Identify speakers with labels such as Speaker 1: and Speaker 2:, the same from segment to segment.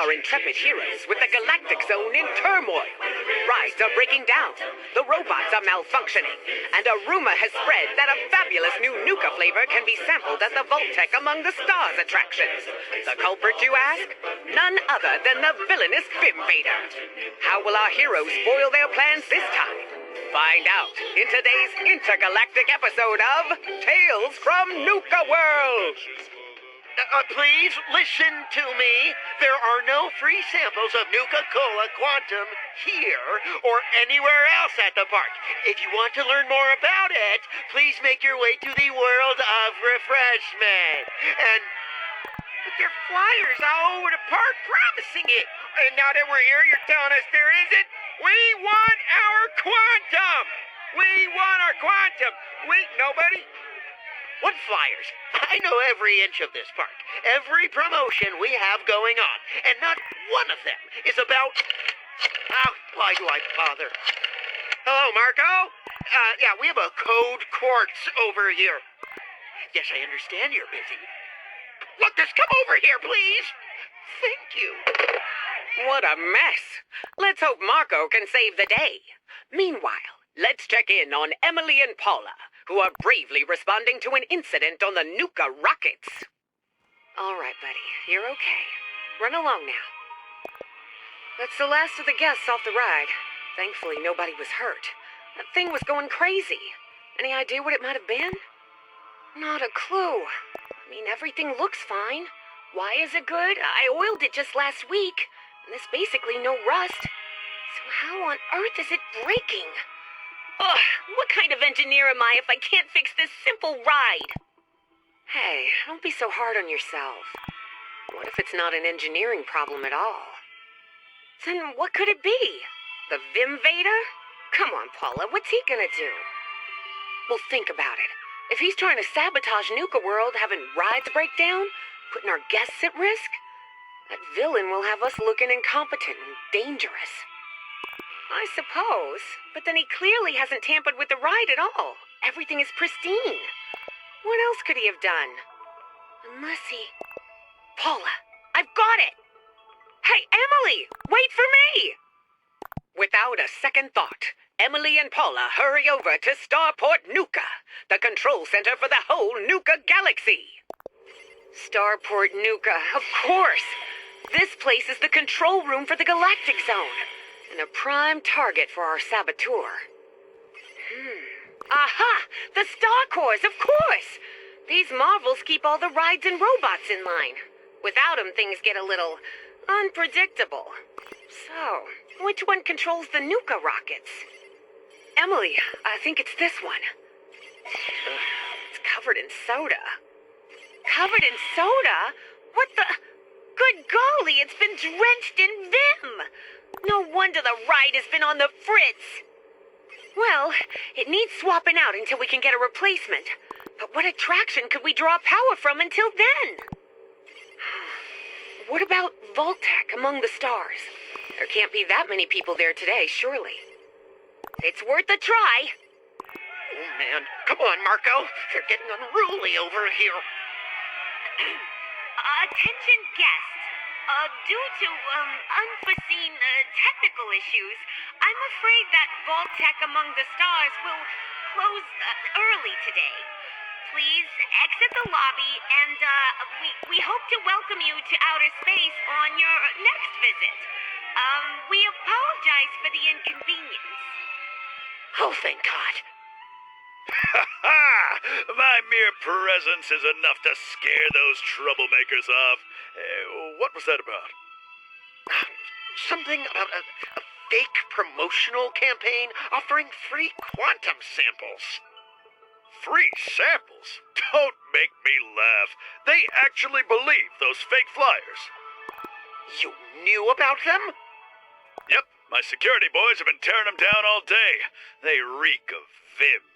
Speaker 1: our intrepid heroes with the Galactic Zone in turmoil. Rides are breaking down, the robots are malfunctioning, and a rumor has spread that a fabulous new Nuka flavor can be sampled at the Vault-Tec Among the Stars attractions. The culprit, you ask? None other than the villainous Vim Vader. How will our heroes foil their plans this time? Find out in today's intergalactic episode of Tales from Nuka World!
Speaker 2: Please listen to me. There are no free samples of Nuka Cola Quantum here or anywhere else at the park. If you want to learn more about it, please make your way to the World of Refreshment. And put their flyers all over the park promising it. And now that we're here, you're telling us there isn't? We want our Quantum! We want our Quantum! Wait, nobody? What flyers? I know every inch of this park, every promotion we have going on, and not one of them is about... why do I bother? Hello, Marco? Yeah, we have a code quartz over here. Yes, I understand you're busy. Look, just come over here, please. Thank you.
Speaker 1: What a mess. Let's hope Marco can save the day. Meanwhile, let's check in on Emily and Paula, who are bravely responding to an incident on the Nuka rockets. All right, buddy, you're okay. Run along now. That's the last of the guests off the ride. Thankfully, nobody was hurt. That thing was going crazy. Any idea what it might have been? Not a clue. I mean, everything looks fine. Why is it good? I oiled it just last week, and there's basically no rust. So how on earth is it breaking? Ugh, what kind of engineer am I if I can't fix this simple ride? Hey, don't be so hard on yourself. What if it's not an engineering problem at all? Then what could it be? The Vim Vader? Come on, Paula, what's he gonna do? Well, think about it. If he's trying to sabotage Nuka World, having rides break down, putting our guests at risk, that villain will have us looking incompetent and dangerous. I suppose, but then he clearly hasn't tampered with the ride at all. Everything is pristine. What else could he have done? Unless he... Paula, I've got it! Hey, Emily, wait for me! Without a second thought, Emily and Paula hurry over to Starport Nuka, the control center for the whole Nuka galaxy. Starport Nuka, of course! This place is the control room for the Galactic Zone, and a prime target for our saboteur. Aha! The Star Cores, of course! These marvels keep all the rides and robots in line. Without them, things get a little unpredictable. So, which one controls the Nuka rockets? Emily, I think it's this one. It's covered in soda. Covered in soda? What the... Good golly, it's been drenched in Vim! No wonder the ride has been on the fritz. Well, it needs swapping out until we can get a replacement. But what attraction could we draw power from until then? What about Vault-Tec Among the Stars? There can't be that many people there today, surely. It's worth a try.
Speaker 2: Oh, man. Come on, Marco. They're getting unruly over here.
Speaker 3: Attention guests. Due to unforeseen technical issues, I'm afraid that Vault-Tec Among the Stars will close early today. Please exit the lobby, and we hope to welcome you to outer space on your next visit. We apologize for the inconvenience.
Speaker 2: Oh, thank God.
Speaker 4: Ha ha! My mere presence is enough to scare those troublemakers off. What was that about?
Speaker 2: Something about a fake promotional campaign offering free quantum samples.
Speaker 4: Free samples? Don't make me laugh. They actually believe those fake flyers.
Speaker 2: You knew about them?
Speaker 4: Yep, my security boys have been tearing them down all day. They reek of Vim.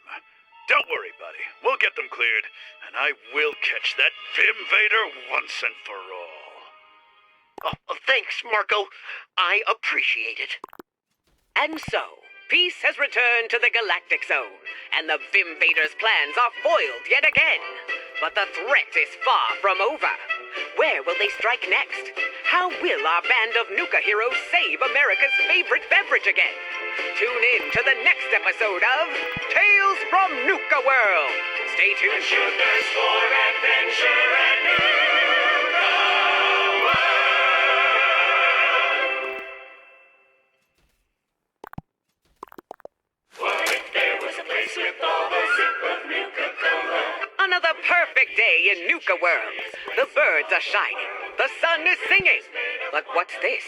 Speaker 4: Don't worry, buddy. We'll get them cleared, and I will catch that Vim Vader once and for all.
Speaker 2: Oh, thanks, Marco. I appreciate it.
Speaker 1: And so, peace has returned to the Galactic Zone, and the Vim Vader's plans are foiled yet again. But the threat is far from over. Where will they strike next? How will our band of Nuka heroes save America's favorite beverage again? Tune in to the next episode of Tales from Nuka World. Stay tuned.
Speaker 5: Sugars for adventure and Nuka World. What if there was a place with all the zip of Nuka Cola?
Speaker 1: Another perfect day in Nuka World. The birds are shining. The sun is singing. But what's this?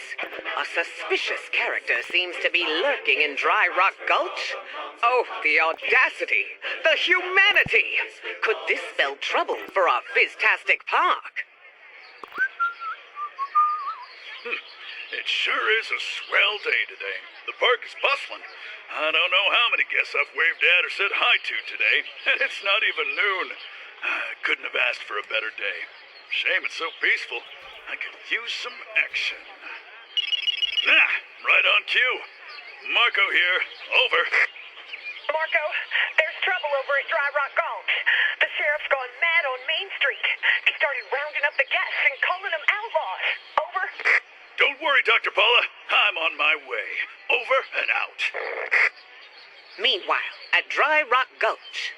Speaker 1: A suspicious character seems to be lurking in Dry Rock Gulch. Oh, the audacity. The humanity. Could this spell trouble for our Fizztastic Park?
Speaker 4: It sure is a swell day today. The park is bustling. I don't know how many guests I've waved at or said hi to today, and it's not even noon. I couldn't have asked for a better day. Shame it's so peaceful. I could use some action. Ah, right on cue. Marco here. Over.
Speaker 6: Marco, there's trouble over at Dry Rock Gulch. The sheriff's gone mad on Main Street. He started rounding up the guests and calling them outlaws. Over.
Speaker 4: Don't worry, Dr. Paula. I'm on my way. Over and out.
Speaker 1: Meanwhile, at Dry Rock Gulch.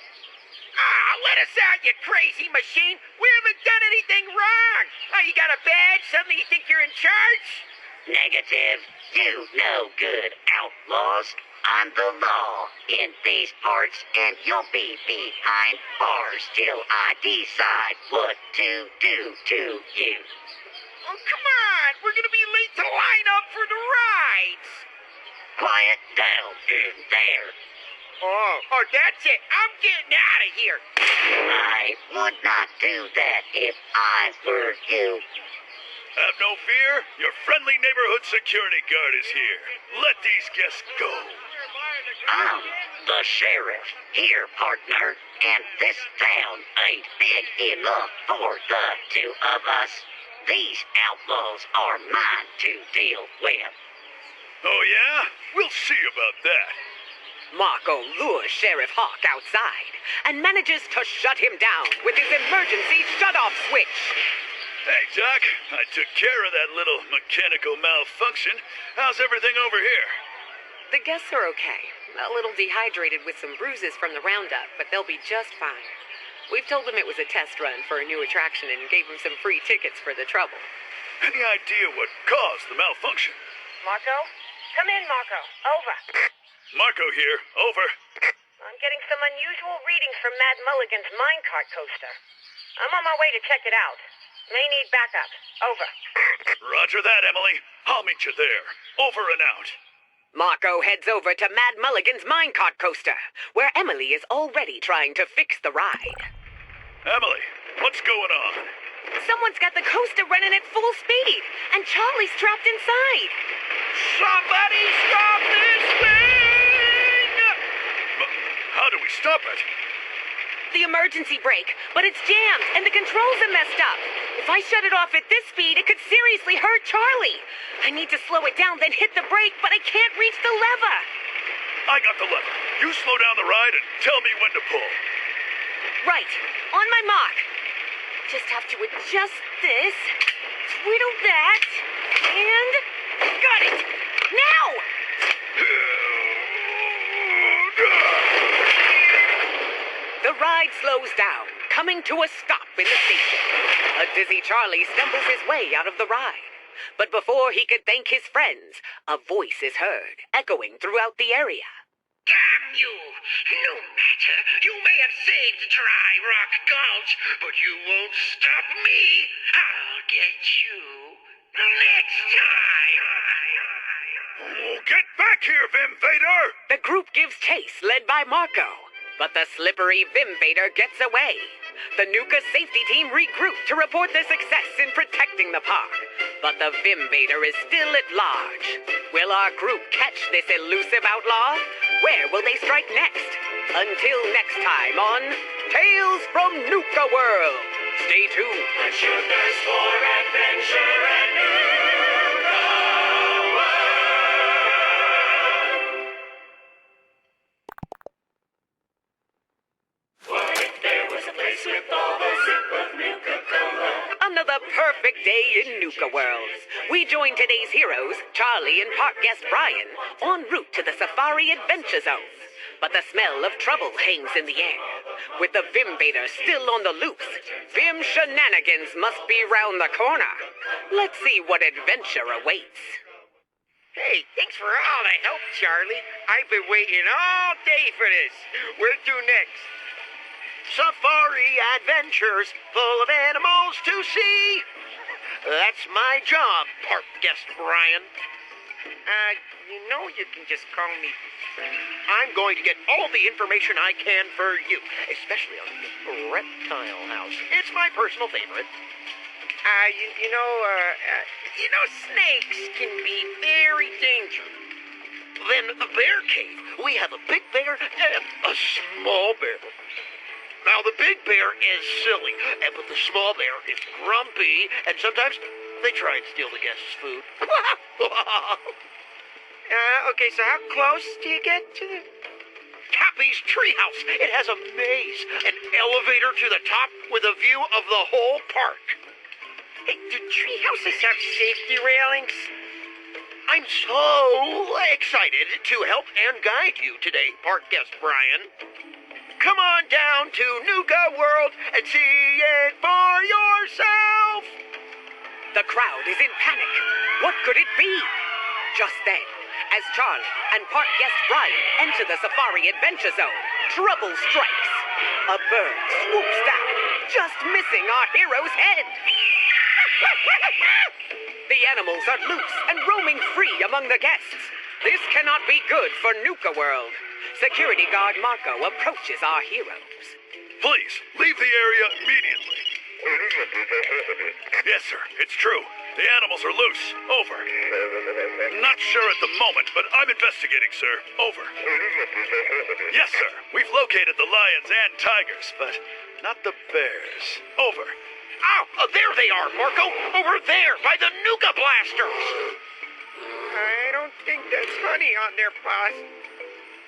Speaker 2: Let us out, you crazy machine! We haven't done anything wrong! Oh, you got a badge? Suddenly you think you're in charge?
Speaker 7: Negative. You no good outlaws. I'm the law in these parts, and you'll be behind bars till I decide what to do to you.
Speaker 2: Oh, come on! We're gonna be late to line up for the rides!
Speaker 7: Quiet down in there.
Speaker 2: Oh, that's it! I'm getting out of here!
Speaker 7: I would not do that if I were you.
Speaker 4: Have no fear. Your friendly neighborhood security guard is here. Let these guests go.
Speaker 7: I'm the sheriff here, partner, and this town ain't big enough for the two of us. These outlaws are mine to deal with.
Speaker 4: Oh, yeah? We'll see about that.
Speaker 1: Marco lures Sheriff Hawk outside and manages to shut him down with his emergency shut-off switch.
Speaker 4: Hey, Doc. I took care of that little mechanical malfunction. How's everything over here?
Speaker 1: The guests are okay. A little dehydrated with some bruises from the roundup, but they'll be just fine. We've told them it was a test run for a new attraction and gave them some free tickets for the trouble.
Speaker 4: Any idea what caused the malfunction?
Speaker 6: Marco? Come in, Marco. Over.
Speaker 4: Marco here. Over.
Speaker 6: I'm getting some unusual readings from Mad Mulligan's minecart coaster. I'm on my way to check it out. May need backup. Over.
Speaker 4: Roger that, Emily. I'll meet you there. Over and out.
Speaker 1: Marco heads over to Mad Mulligan's minecart coaster, where Emily is already trying to fix the ride.
Speaker 4: Emily, what's going on?
Speaker 1: Someone's got the coaster running at full speed, and Charlie's trapped inside.
Speaker 2: Somebody stop this thing!
Speaker 4: How do we stop it?
Speaker 1: The emergency brake, but it's jammed, and the controls are messed up. If I shut it off at this speed, it could seriously hurt Charlie. I need to slow it down, then hit the brake, but I can't reach the lever.
Speaker 4: I got the lever. You slow down the ride and tell me when to pull.
Speaker 1: Right. On my mark. Just have to adjust this, twiddle that, and... got it! Now! The ride slows down, coming to a stop in the station. A dizzy Charlie stumbles his way out of the ride. But before he could thank his friends, a voice is heard, echoing throughout the area.
Speaker 2: Damn you! No matter, you may have saved Dry Rock Gulch, but you won't stop me! I'll get you next time!
Speaker 4: Oh, get back here, Vim Vader!
Speaker 1: The group gives chase, led by Marco. But the slippery Vim Vader gets away. The Nuka safety team regroup to report their success in protecting the park. But the Vim Vader is still at large. Will our group catch this elusive outlaw? Where will they strike next? Until next time on Tales from Nuka World. Stay tuned.
Speaker 5: The Sugars for adventure and Nuka World. What if there was a place with all the zip of Nuka Cola?
Speaker 1: another perfect day in Nuka World. We join today's heroes, Charlie and park guest Brian, en route to the Safari Adventure Zone. But the smell of trouble hangs in the air. With the Vimvader still on the loose, Vim shenanigans must be round the corner. Let's see what adventure awaits.
Speaker 2: Hey, thanks for all the help, Charlie. I've been waiting all day for this. Where to next? Safari adventures full of animals to see. That's my job, park guest Brian. You can just call me. I'm going to get all the information I can for you, especially on the reptile house. It's my personal favorite. Snakes can be very dangerous. Then the bear cave, we have a big bear and a small bear. Now, the big bear is silly, but the small bear is grumpy, and sometimes they try and steal the guests' food. Okay, so how close do you get to the... Cappy's treehouse. It has a maze, an elevator to the top with a view of the whole park. Hey, do treehouses have safety railings? I'm so excited to help and guide you today, park guest Brian. Come on down to Nuka World and see it for yourself!
Speaker 1: The crowd is in panic. What could it be? Just then, as Charlie and park guest Brian enter the Safari Adventure Zone, trouble strikes. A bird swoops down, just missing our hero's head. The animals are loose and roaming free among the guests. This cannot be good for Nuka World. Security guard Marco approaches our heroes.
Speaker 4: Please, leave the area immediately. Yes, sir, it's true. The animals are loose. Over. Not sure at the moment, but I'm investigating, sir. Over. Yes, sir. We've located the lions and tigers, but not the bears. Over.
Speaker 2: Oh, there they are, Marco. Over there, by the Nuka Blasters. I don't think that's honey on their paws.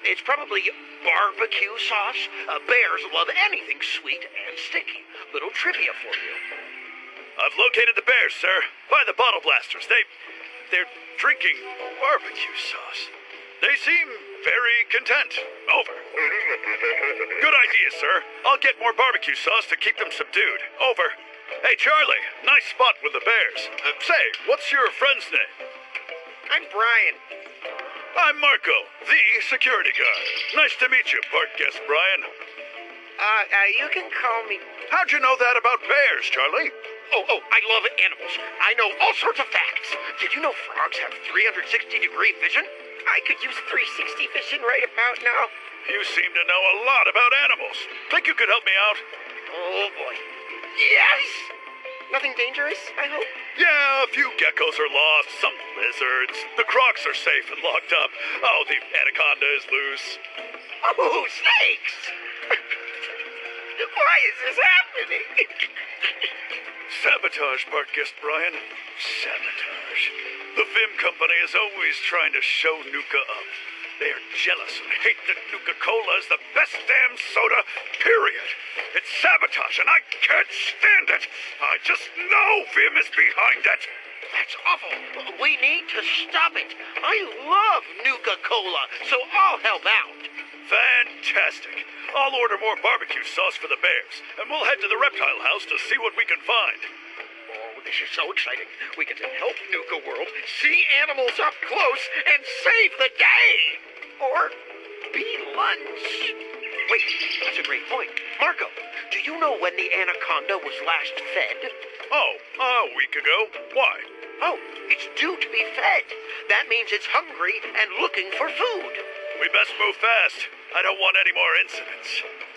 Speaker 2: It's probably barbecue sauce. Bears love anything sweet and sticky. Little trivia for you.
Speaker 4: I've located the bears, sir. By the bottle blasters. They're drinking barbecue sauce. They seem very content. Over. Good idea, sir. I'll get more barbecue sauce to keep them subdued. Over. Hey, Charlie. Nice spot with the bears. Say, what's your friend's name?
Speaker 2: I'm Brian.
Speaker 4: I'm Marco, the security guard. Nice to meet you, park guest Brian.
Speaker 2: You can call me...
Speaker 4: How'd you know that about bears, Charlie?
Speaker 2: Oh, I love animals. I know all sorts of facts. Did you know frogs have 360-degree vision? I could use 360 vision right about now.
Speaker 4: You seem to know a lot about animals. Think you could help me out?
Speaker 2: Oh, boy. Yes! Nothing dangerous, I hope?
Speaker 4: Yeah, a few geckos are lost, some lizards. The crocs are safe and locked up. Oh, the anaconda is loose.
Speaker 2: Oh, snakes! Why is this happening?
Speaker 4: Sabotage, park guest Brian. Sabotage. The Vim Company is always trying to show Nuka up. They are jealous and hate that Nuka Cola is the best damn soda, period. It's sabotage, and I can't stand it. I just know Vim is behind it.
Speaker 2: That's awful. We need to stop it. I love Nuka Cola, so I'll help out.
Speaker 4: Fantastic. I'll order more barbecue sauce for the bears, and we'll head to the reptile house to see what we can find.
Speaker 2: Oh, this is so exciting. We get to help Nuka World, see animals up close, and save the day. Or be lunch. Wait, that's a great point. Marco, do you know when the anaconda was last fed?
Speaker 4: Oh, a week ago. Why?
Speaker 2: Oh, it's due to be fed. That means it's hungry and looking for food.
Speaker 4: We best move fast. I don't want any more incidents.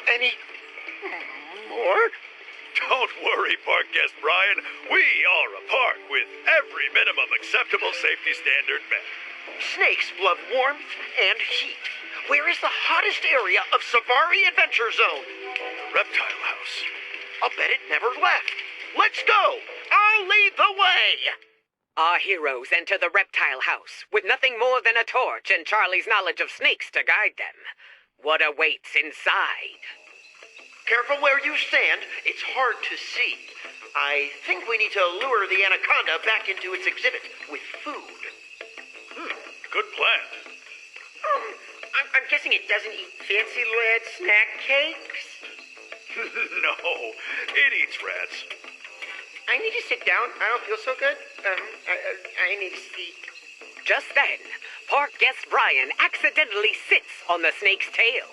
Speaker 2: Any more?
Speaker 4: Don't worry, park guest Brian. We are a park with every minimum acceptable safety standard met.
Speaker 2: Snakes love warmth and heat. Where is the hottest area of Safari Adventure Zone?
Speaker 4: The reptile house.
Speaker 2: I'll bet it never left. Let's go. I'll lead the way.
Speaker 1: Our heroes enter the reptile house with nothing more than a torch and Charlie's knowledge of snakes to guide them. What awaits inside?
Speaker 2: Careful where you stand. It's hard to see. I think we need to lure the anaconda back into its exhibit with food.
Speaker 4: Good plan.
Speaker 1: I'm guessing it doesn't eat fancy lead snack cakes?
Speaker 4: No, it eats rats.
Speaker 1: I need to sit down. I don't feel so good. I need to speak. Just then, park guest Brian accidentally sits on the snake's tail.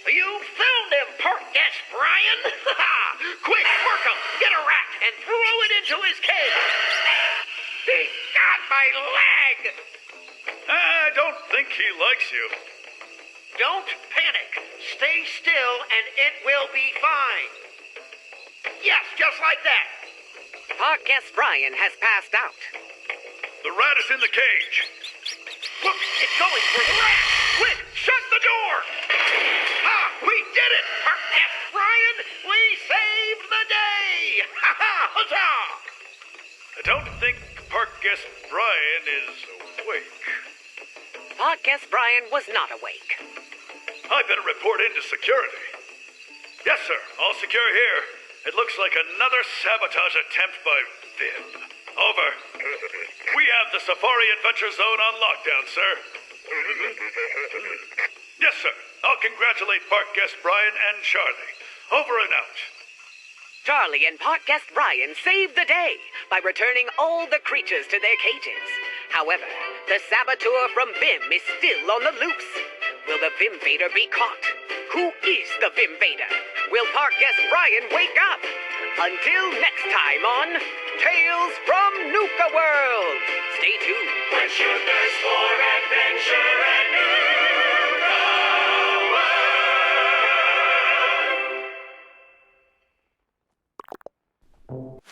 Speaker 2: You found him, park guest Brian. Quick, Marco, get a rat and throw it into his cage. He got my leg.
Speaker 4: I don't think he likes you.
Speaker 2: Don't panic. Stay still and it will be fine. Yes, just like that.
Speaker 1: Park guest Brian has passed out.
Speaker 4: The rat is in the cage.
Speaker 2: Look, it's going for the rat. Quick, shut the door. We did it, park guest Brian. We saved the day. Huzzah!
Speaker 4: I don't think park guest Brian is awake.
Speaker 1: Park guest Brian was not awake.
Speaker 4: I better report into security. Yes, sir. All secure here. It looks like another sabotage attempt by Vim. Over. We have the Safari Adventure Zone on lockdown, sir. Yes, sir. I'll congratulate park guest Brian and Charlie. Over and out.
Speaker 1: Charlie and park guest Brian saved the day by returning all the creatures to their cages. However, the saboteur from Vim is still on the loose. Will the Vim Vader be caught? Who is the Vim Vader? Will park guest Brian wake up? Until next time on Tales from Nuka World. Stay tuned.
Speaker 5: When you thirst for adventure and Nuka World.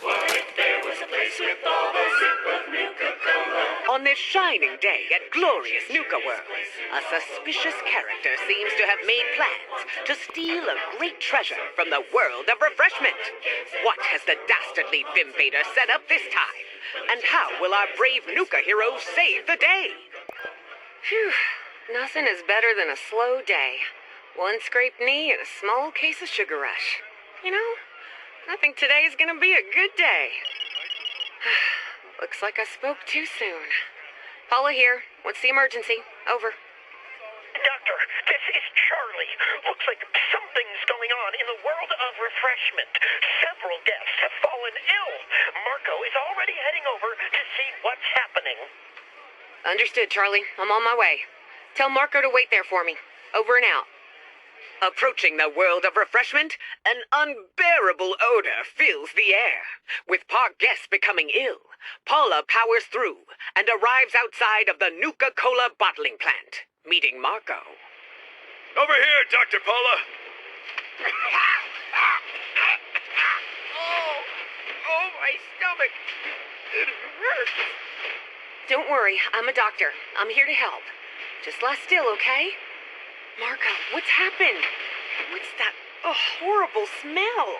Speaker 5: What if there was a place with all the zip of Nuka Cola?
Speaker 1: On this shining day at glorious Nuka World, a suspicious character seems to have made plans to steal a great treasure from the world of refreshment. What has the dastardly Vim Vader set up this time? And how will our brave Nuka heroes save the day? Phew, nothing is better than a slow day. One scraped knee and a small case of sugar rush. You know, I think today is gonna be a good day. Looks like I spoke too soon. Paula here. What's the emergency? Over.
Speaker 6: Doctor, this is Charlie. Looks like something's going on in the world of refreshment. Several guests have fallen ill. Marco is already heading over to see what's happening.
Speaker 1: Understood, Charlie. I'm on my way. Tell Marco to wait there for me. Over and out. Approaching the world of refreshment, an unbearable odor fills the air. With park guests becoming ill, Paula powers through and arrives outside of the Nuka Cola bottling plant, meeting Marco.
Speaker 4: Over here, Dr. Paula.
Speaker 1: Oh, my stomach. It hurts. Don't worry, I'm a doctor. I'm here to help. Just lie still, okay? Marco, what's happened? What's that horrible smell?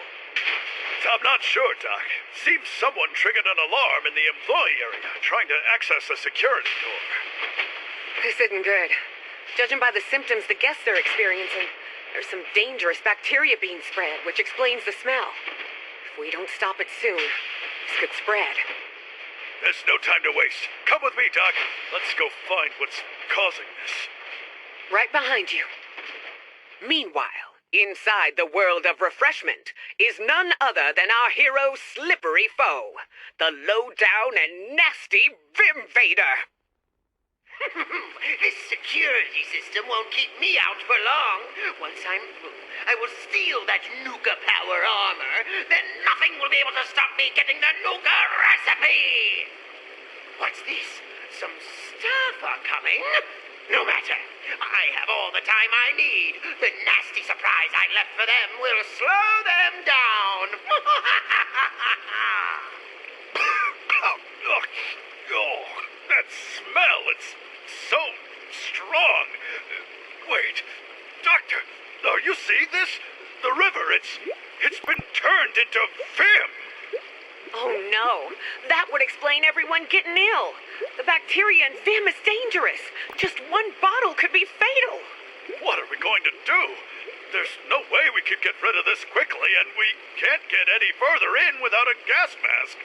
Speaker 4: I'm not sure, Doc. Seems someone triggered an alarm in the employee area, trying to access the security door.
Speaker 1: This isn't good. Judging by the symptoms the guests are experiencing, there's some dangerous bacteria being spread, which explains the smell. If we don't stop it soon, this could spread.
Speaker 4: There's no time to waste. Come with me, Doc. Let's go find what's causing this.
Speaker 1: Right behind you. Meanwhile, inside the world of refreshment is none other than our hero slippery foe, the low-down and nasty Vim Vader.
Speaker 2: This security system won't keep me out for long. Once I'm through, I will steal that Nuka power armor. Then nothing will be able to stop me getting the Nuka recipe. What's this? Some staff are coming? No matter. I have all the time I need. The nasty surprise I left for them will slow them down.
Speaker 4: Oh, that smell, it's so strong. Wait, Doctor, are you seeing this? The river, it's been turned into Vim.
Speaker 1: Oh no, that would explain everyone getting ill. The bacteria in Vim is dangerous. Just one bottle could be fatal.
Speaker 4: What are we going going to do? There's no way we could get rid of this quickly, and we can't get any further in without a gas mask.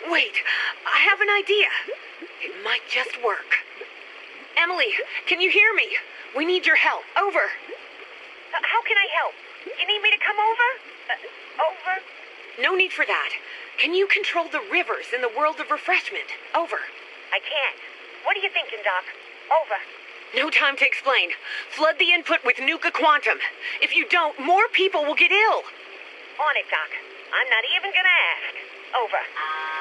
Speaker 1: Wait, I have an idea. It might just work. Emily, can you hear me? We need your help. Over.
Speaker 3: How can I help? You need me to come over? Over?
Speaker 1: No need for that. Can you control the rivers in the world of refreshment? Over.
Speaker 3: I can't. What are you thinking, Doc? Over.
Speaker 1: No time to explain. Flood the input with Nuka Quantum. If you don't, more people will get ill.
Speaker 3: On it, Doc. I'm not even gonna ask. Over.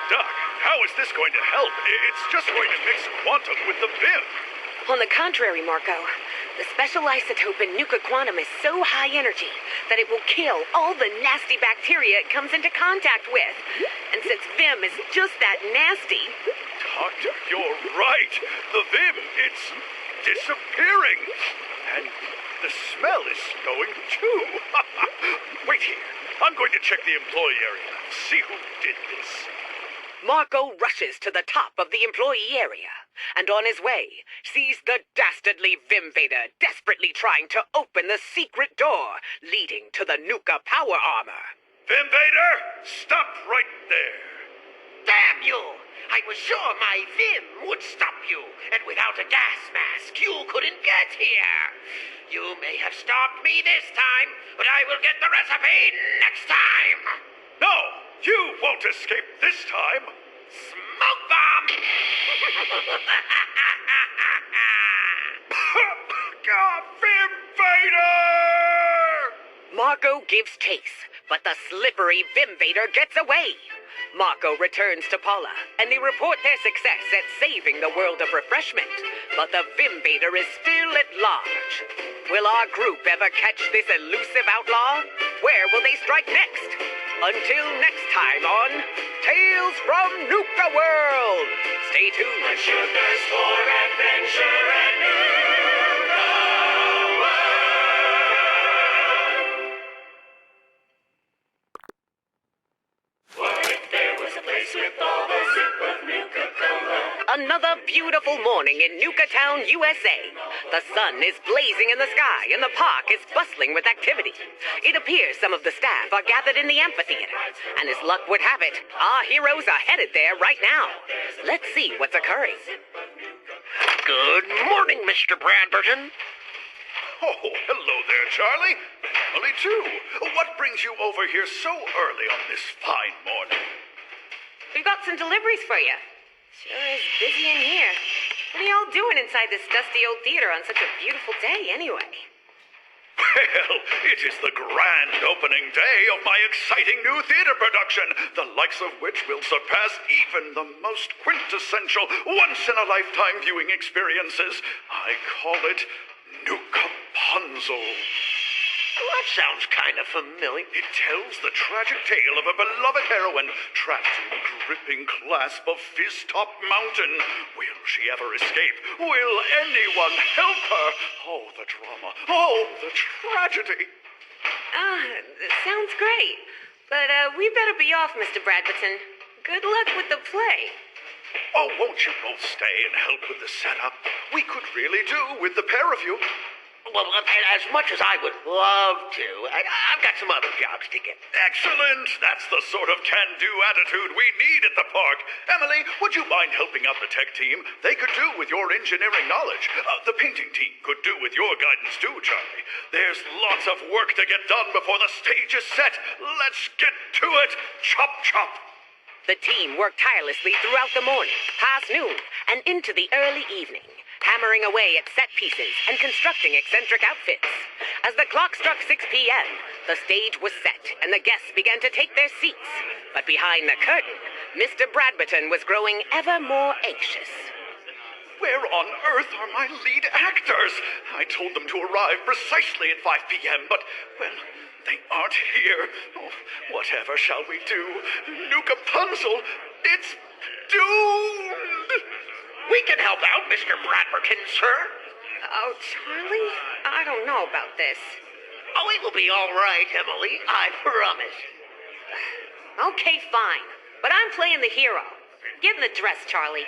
Speaker 4: Doc, how is this going to help? It's just going to mix quantum with the Vim.
Speaker 1: On the contrary, Marco, the special isotope in Nuka Quantum is so high energy that it will kill all the nasty bacteria it comes into contact with. And since Vim is just that nasty...
Speaker 4: Doctor, you're right. The Vim, it's disappearing. And the smell is going too. Wait here. I'm going to check the employee area. See who did this.
Speaker 1: Marco rushes to the top of the employee area, and on his way, sees the dastardly Vimvader desperately trying to open the secret door leading to the Nuka power armor.
Speaker 4: Vimvader, stop right there.
Speaker 2: Damn you! I was sure my Vim would stop you, and without a gas mask, you couldn't get here. You may have stopped me this time, but I will get the recipe next time.
Speaker 4: No, you won't escape this time.
Speaker 2: Smoke bomb!
Speaker 4: Vimvader!
Speaker 1: Marco gives chase, but the slippery Vimvader gets away. Marco returns to Paula, and they report their success at saving the world of refreshment. But the Vimvader is still at large. Will our group ever catch this elusive outlaw? Where will they strike next? Until next time on Tales from Nuka World. Stay tuned.
Speaker 5: A sugar's for adventure and Nuka World. What if there was a place with all the zip of Nuka Cola?
Speaker 1: Another beautiful morning in Nuka Town, USA. The sun is blazing in the sky, and the park is bustling with activity. It appears some of the staff are gathered in the amphitheater, and as luck would have it, our heroes are headed there right now. Let's see what's occurring.
Speaker 2: Good morning, Mr. Bradberton.
Speaker 4: Oh, hello there, Charlie. Emily, too. What brings you over here so early on this fine morning?
Speaker 1: We've got some deliveries for you. Sure is busy in here. What are y'all doing inside this dusty old theater on such a beautiful day, anyway?
Speaker 4: Well, it is the grand opening day of my exciting new theater production, the likes of which will surpass even the most quintessential, once-in-a-lifetime viewing experiences. I call it Nuka Punzel.
Speaker 2: Well, that sounds kind of familiar.
Speaker 4: It tells the tragic tale of a beloved heroine trapped in the gripping clasp of Fizz-Top Mountain. Will she ever escape? Will anyone help her? Oh, the drama. Oh, the tragedy.
Speaker 1: Sounds great. But, we better be off, Mr. Bradberton. Good luck with the play.
Speaker 4: Oh, won't you both stay and help with the setup? We could really do with the pair of you.
Speaker 2: Well, as much as I would love to, I've got some other jobs to get.
Speaker 4: Excellent. That's the sort of can-do attitude we need at the park. Emily, would you mind helping out the tech team? They could do with your engineering knowledge. The painting team could do with your guidance too, Charlie. There's lots of work to get done before the stage is set. Let's get to it. Chop, chop.
Speaker 1: The team worked tirelessly throughout the morning, past noon, and into the early evening, hammering away at set pieces and constructing eccentric outfits. As the clock struck 6 p.m., the stage was set and the guests began to take their seats. But behind the curtain, Mr. Bradberton was growing ever more anxious.
Speaker 4: Where on earth are my lead actors? I told them to arrive precisely at 5 p.m., but, well, they aren't here. Oh, whatever shall we do? Nuka Punzel, it's doomed!
Speaker 2: We can help out, Mr. Bradberton, sir.
Speaker 1: Oh, Charlie? I don't know about this.
Speaker 2: Oh, it will be all right, Emily. I promise.
Speaker 1: Okay, fine. But I'm playing the hero. Get in the dress, Charlie.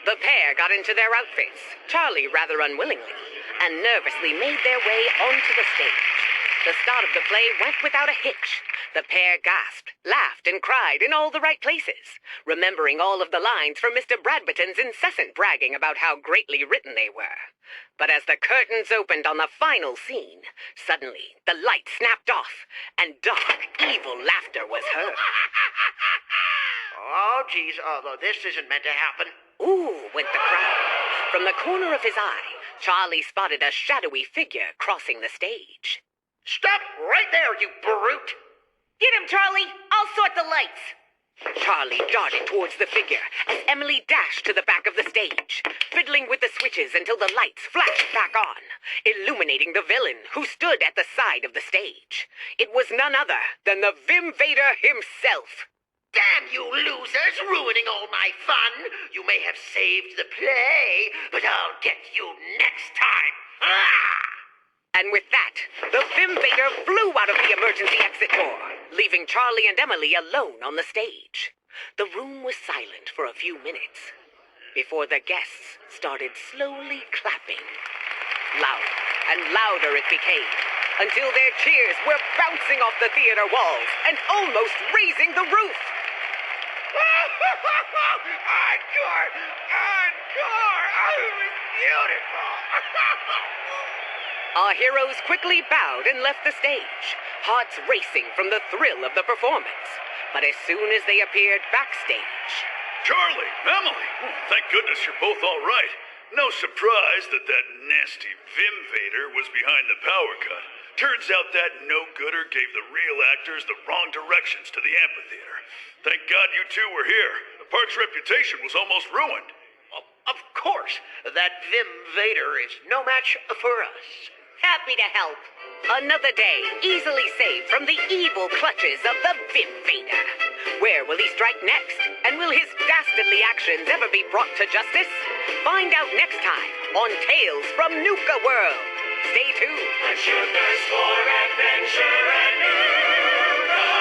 Speaker 1: The pair got into their outfits, Charlie rather unwillingly, and nervously made their way onto the stage. The start of the play went without a hitch. The pair gasped, laughed, and cried in all the right places, remembering all of the lines from Mr. Bradberton's incessant bragging about how greatly written they were. But as the curtains opened on the final scene, suddenly the light snapped off, and dark, evil laughter was heard.
Speaker 2: Oh, geez, this isn't meant to happen.
Speaker 1: Ooh, went the crowd. From the corner of his eye, Charlie spotted a shadowy figure crossing the stage.
Speaker 2: Stop right there, you brute!
Speaker 3: Get him, Charlie! I'll sort the lights!
Speaker 1: Charlie darted towards the figure as Emily dashed to the back of the stage, fiddling with the switches until the lights flashed back on, illuminating the villain who stood at the side of the stage. It was none other than the Vimvader himself.
Speaker 2: Damn you losers, ruining all my fun! You may have saved the play, but I'll get you next time! Ah!
Speaker 1: And with that, the Vimvader flew out of the emergency exit door, leaving Charlie and Emily alone on the stage. The room was silent for a few minutes, before the guests started slowly clapping. Louder and louder it became, until their cheers were bouncing off the theater walls and almost raising the roof.
Speaker 2: Encore! Encore! Oh, it was beautiful!
Speaker 1: Our heroes quickly bowed and left the stage, hearts racing from the thrill of the performance. But as soon as they appeared backstage...
Speaker 4: Charlie, Emily, thank goodness you're both all right. No surprise that nasty Vimvader was behind the power cut. Turns out that no-gooder gave the real actors the wrong directions to the amphitheater. Thank God you two were here. The park's reputation was almost ruined.
Speaker 2: Well, of course, that Vimvader is no match for us.
Speaker 1: Happy to help. Another day easily saved from the evil clutches of the Vimvader. Where will he strike next? And will his dastardly actions ever be brought to justice? Find out next time on Tales from Nuka World. Stay tuned.
Speaker 5: A sugar for adventure and Nuka.